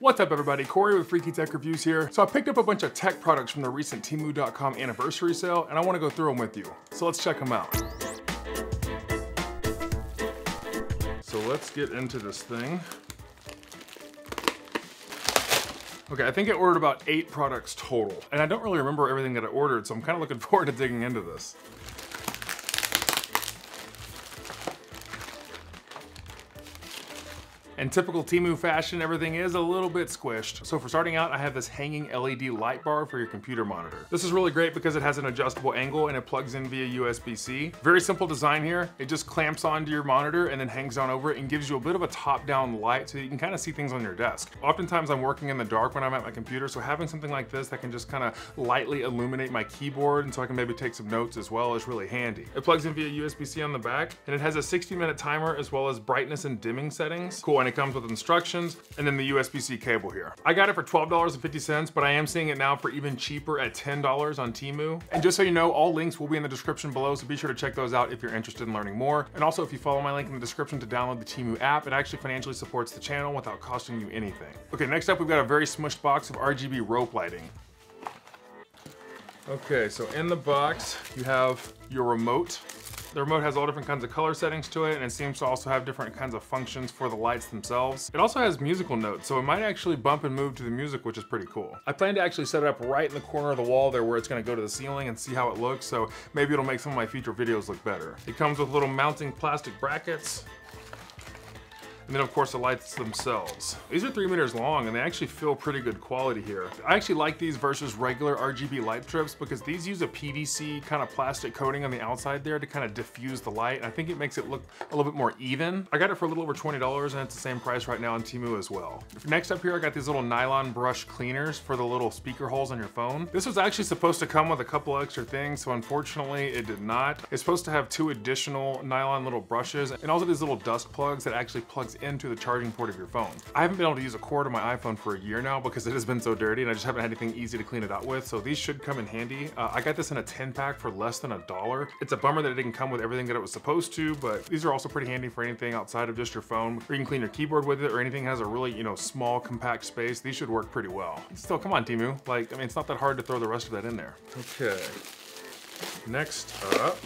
What's up everybody, Corey with Freaky Tech Reviews here. So I picked up a bunch of tech products from the recent Temu.com anniversary sale and I want to go through them with you. So let's check them out. So let's get into this thing. Okay, I think I ordered about 8 products total. And I don't really remember everything that I ordered, so I'm kind of looking forward to digging into this. In typical Temu fashion, everything is a little bit squished. So for starting out, I have this hanging LED light bar for your computer monitor. This is really great because it has an adjustable angle and it plugs in via USB-C. Very simple design here. It just clamps onto your monitor and then hangs down over it and gives you a bit of a top-down light so that you can kind of see things on your desk. Oftentimes I'm working in the dark when I'm at my computer, so having something like this that can just kind of lightly illuminate my keyboard and so I can maybe take some notes as well is really handy. It plugs in via USB-C on the back and it has a 60-minute timer as well as brightness and dimming settings. Cool, and it comes with instructions and then the USB-C cable here. I got it for $12.50, but I am seeing it now for even cheaper at $10 on Temu. And just so you know, all links will be in the description below, so be sure to check those out if you're interested in learning more. And also, if you follow my link in the description to download the Temu app, it actually financially supports the channel without costing you anything. Okay, next up, we've got a very smushed box of RGB rope lighting. Okay, so in the box, you have your remote. The remote has all different kinds of color settings to it, and it seems to also have different kinds of functions for the lights themselves. It also has musical notes, so it might actually bump and move to the music, which is pretty cool. I plan to actually set it up right in the corner of the wall there where it's gonna go to the ceiling and see how it looks, so maybe it'll make some of my future videos look better. It comes with little mounting plastic brackets. And then of course the lights themselves. These are 3 meters long and they actually feel pretty good quality here. I actually like these versus regular RGB light strips because these use a PVC kind of plastic coating on the outside there to kind of diffuse the light. And I think it makes it look a little bit more even. I got it for a little over $20 and it's the same price right now on Temu as well. Next up here, I got these little nylon brush cleaners for the little speaker holes on your phone. This was actually supposed to come with a couple extra things, so unfortunately it did not. It's supposed to have 2 additional nylon little brushes and also these little dust plugs that actually plugs into the charging port of your phone. I haven't been able to use a cord on my iPhone for a year now because it has been so dirty and I just haven't had anything easy to clean it out with, so these should come in handy. I got this in a 10-pack for less than $1. It's a bummer that it didn't come with everything that it was supposed to, but these are also pretty handy for anything outside of just your phone. Or you can clean your keyboard with it, or anything that has a really, small, compact space. These should work pretty well. Still, come on, Temu. Like, I mean, it's not that hard to throw the rest of that in there. Okay. Next up.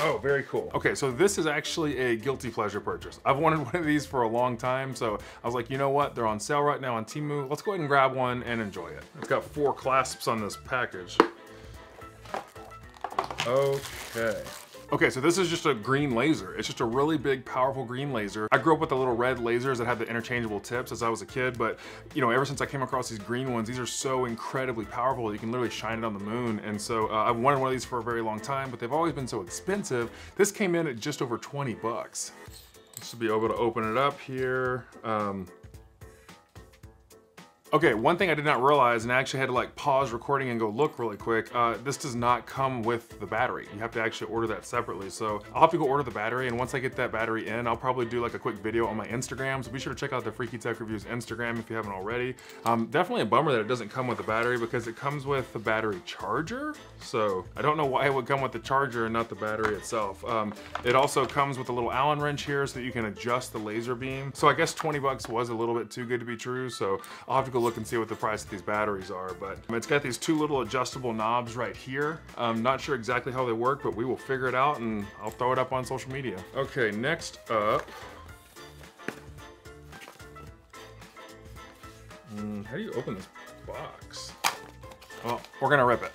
Oh, very cool. Okay, so this is actually a guilty pleasure purchase. I've wanted one of these for a long time, so I was like, you know what? They're on sale right now on Temu. Let's go ahead and grab one and enjoy it. It's got 4 clasps on this package. Okay. Okay, so this is just a green laser. It's just a really big, powerful green laser. I grew up with the little red lasers that had the interchangeable tips as I was a kid, but ever since I came across these green ones, these are so incredibly powerful that you can literally shine it on the moon. And so I've wanted one of these for a very long time, but they've always been so expensive. This came in at just over 20 bucks. This should be able to open it up here. Okay, one thing I did not realize, and I actually had to like pause recording and go look really quick, this does not come with the battery. You have to actually order that separately. So I'll have to go order the battery, and once I get that battery in, I'll probably do like a quick video on my Instagram. So be sure to check out the Freaky Tech Reviews Instagram if you haven't already. Definitely a bummer that it doesn't come with the battery because it comes with the battery charger. So I don't know why it would come with the charger and not the battery itself. It also comes with a little Allen wrench here so that you can adjust the laser beam. So I guess 20 bucks was a little bit too good to be true. So I'll have to go look and see what the price of these batteries are, but it's got these 2 little adjustable knobs right here. I'm not sure exactly how they work, but we will figure it out and I'll throw it up on social media. Okay, next up. How do you open this box? Well, we're gonna rip it.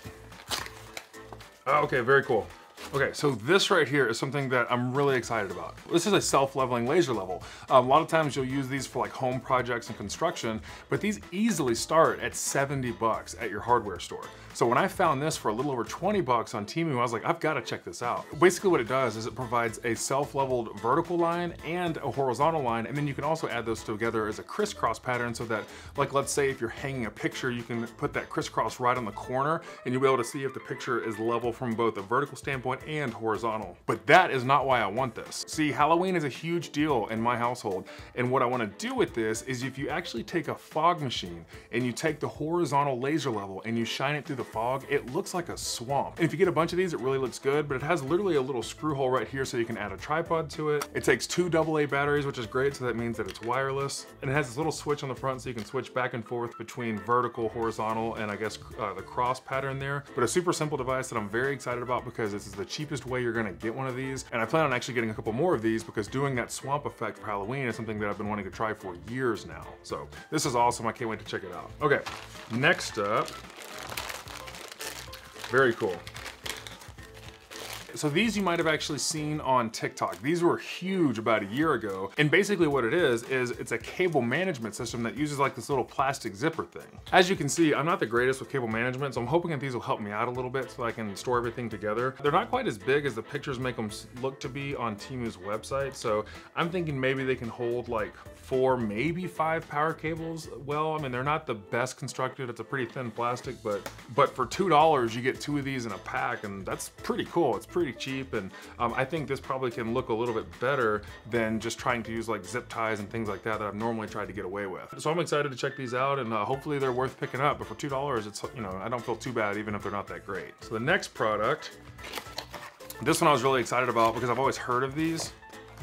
Oh, okay, very cool. Okay, so this right here is something that I'm really excited about. This is a self-leveling laser level. A lot of times you'll use these for like home projects and construction, but these easily start at 70 bucks at your hardware store. So when I found this for a little over 20 bucks on Temu, I was like, I've got to check this out. Basically what it does is it provides a self-leveled vertical line and a horizontal line, and then you can also add those together as a crisscross pattern so that, like, let's say if you're hanging a picture, you can put that crisscross right on the corner and you'll be able to see if the picture is level from both a vertical standpoint and horizontal. But that is not why I want this. See, Halloween is a huge deal in my household, and what I want to do with this is if you actually take a fog machine and you take the horizontal laser level and you shine it through the fog, it looks like a swamp. And if you get a bunch of these, it really looks good, but it has literally a little screw hole right here so you can add a tripod to it. It takes 2 AA batteries, which is great, so that means that it's wireless. And it has this little switch on the front so you can switch back and forth between vertical, horizontal, and I guess the cross pattern there. But a super simple device that I'm very excited about because this is the cheapest way you're gonna get one of these. And I plan on actually getting a couple more of these because doing that swamp effect for Halloween is something that I've been wanting to try for years now. So this is awesome, I can't wait to check it out. Okay, next up, very cool. So these you might have actually seen on TikTok. These were huge about a year ago. And basically what it is it's a cable management system that uses like this little plastic zipper thing. As you can see, I'm not the greatest with cable management, so I'm hoping that these will help me out a little bit so I can store everything together. They're not quite as big as the pictures make them look to be on Temu's website. So I'm thinking maybe they can hold like 4, maybe 5 power cables. Well, I mean, they're not the best constructed. It's a pretty thin plastic, but for $2, you get 2 of these in a pack, and that's pretty cool. It's pretty cheap, and I think this probably can look a little bit better than just trying to use like zip ties and things like that I've normally tried to get away with. So I'm excited to check these out, and hopefully they're worth picking up, but for $2, it's, you know, I don't feel too bad even if they're not that great. So the next product, this one I was really excited about because I've always heard of these,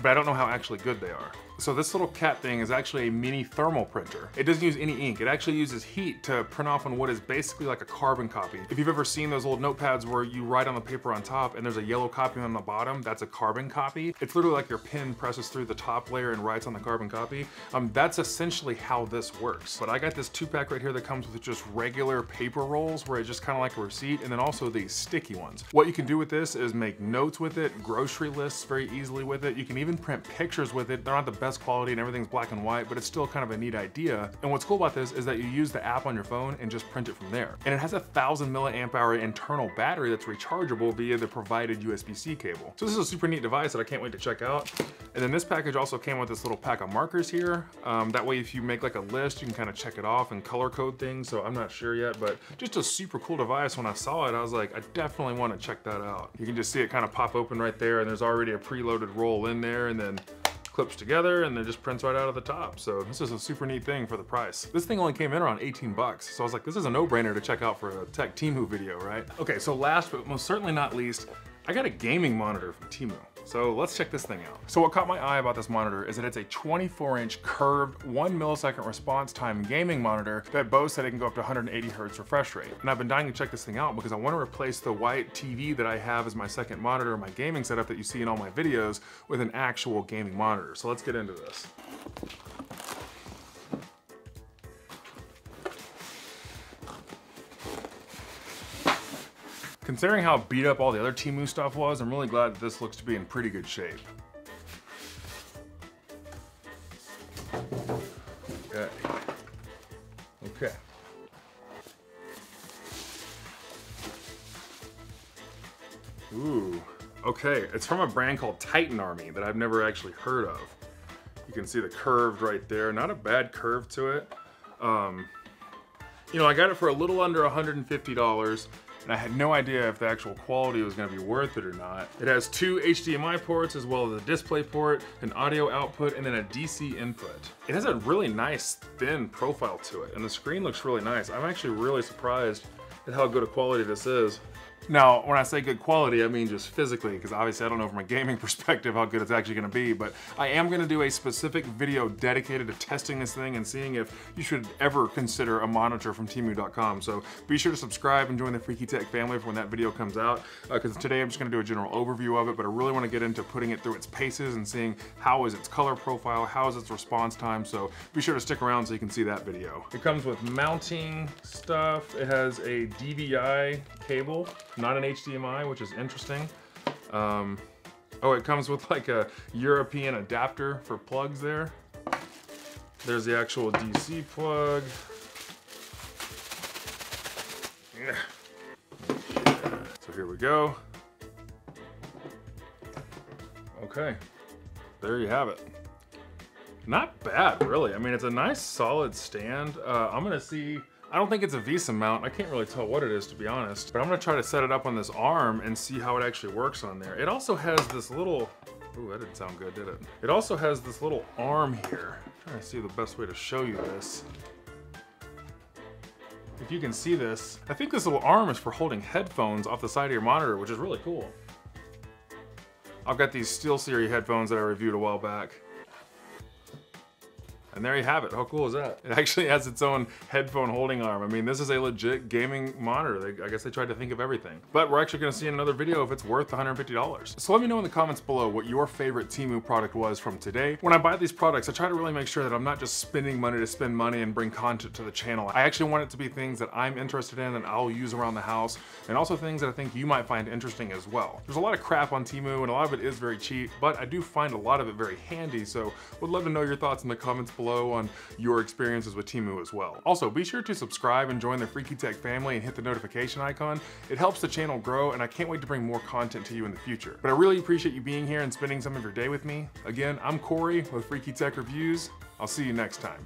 but I don't know how actually good they are. So this little cat thing is actually a mini thermal printer. It doesn't use any ink. It actually uses heat to print off on what is basically like a carbon copy. If you've ever seen those old notepads where you write on the paper on top and there's a yellow copy on the bottom, that's a carbon copy. It's literally like your pen presses through the top layer and writes on the carbon copy. That's essentially how this works. But I got this 2-pack right here that comes with just regular paper rolls where it's just kind of like a receipt, and then also these sticky ones. What you can do with this is make notes with it, grocery lists very easily with it. You can even print pictures with it. They're not the best quality and everything's black and white, but it's still kind of a neat idea. And what's cool about this is that you use the app on your phone and just print it from there. And it has a 1,000 milliamp hour internal battery that's rechargeable via the provided USB-C cable. So this is a super neat device that I can't wait to check out. And then this package also came with this little pack of markers here. That way if you make like a list, you can kind of check it off and color code things. So I'm not sure yet, but just a super cool device. When I saw it, I was like, I definitely want to check that out. You can just see it kind of pop open right there, and there's already a preloaded roll in there, and then clips together and then just prints right out of the top. So this is a super neat thing for the price. This thing only came in around 18 bucks. So I was like, this is a no-brainer to check out for a tech Temu video, right? Okay, so last but most certainly not least, I got a gaming monitor from Temu. So let's check this thing out. So what caught my eye about this monitor is that it's a 24-inch curved 1 millisecond response time gaming monitor that boasts that it can go up to 180 hertz refresh rate. And I've been dying to check this thing out because I want to replace the white TV that I have as my second monitor in my gaming setup that you see in all my videos with an actual gaming monitor. So let's get into this. Considering how beat up all the other Temu stuff was, I'm really glad that this looks to be in pretty good shape. Okay. Okay. Ooh, okay. It's from a brand called Titan Army that I've never actually heard of. You can see the curved right there. Not a bad curve to it. You know, I got it for a little under $150. And I had no idea if the actual quality was going to be worth it or not. It has 2 HDMI ports as well as a display port, an audio output, and then a DC input. It has a really nice thin profile to it, and the screen looks really nice. I'm actually really surprised at how good a quality this is. Now, when I say good quality, I mean just physically, because obviously I don't know from a gaming perspective how good it's actually gonna be, but I am gonna do a specific video dedicated to testing this thing and seeing if you should ever consider a monitor from Temu.com. So be sure to subscribe and join the Freaky Tech family for when that video comes out, because today I'm just gonna do a general overview of it, but I really wanna get into putting it through its paces and seeing how is its color profile, how is its response time, so be sure to stick around so you can see that video. It comes with mounting stuff. It has a DVI cable, not an HDMI, which is interesting. Oh, it comes with like a European adapter for plugs there. There's the actual DC plug. So here we go. Okay, there you have it. Not bad, really. I mean, it's a nice solid stand. I'm gonna see, I don't think it's a VESA mount. I can't really tell what it is, to be honest. But I'm gonna try to set it up on this arm and see how it actually works on there. It also has this little, ooh, that didn't sound good, did it? It also has this little arm here. I'm trying to see the best way to show you this. if you can see this, I think this little arm is for holding headphones off the side of your monitor, which is really cool. I've got these SteelSeries headphones that I reviewed a while back. And there you have it. How cool is that? It actually has its own headphone holding arm. I mean, this is a legit gaming monitor. I guess they tried to think of everything. But we're actually gonna see in another video if it's worth $150. So let me know in the comments below what your favorite Temu product was from today. When I buy these products, I try to really make sure that I'm not just spending money to spend money and bring content to the channel. I actually want it to be things that I'm interested in and I'll use around the house, and also things that I think you might find interesting as well. There's a lot of crap on Temu and a lot of it is very cheap, but I do find a lot of it very handy, so would love to know your thoughts in the comments below on your experiences with Temu as well. Also, be sure to subscribe and join the Freaky Tech family and hit the notification icon. It helps the channel grow, and I can't wait to bring more content to you in the future. But I really appreciate you being here and spending some of your day with me. Again, I'm Corey with Freaky Tech Reviews. I'll see you next time.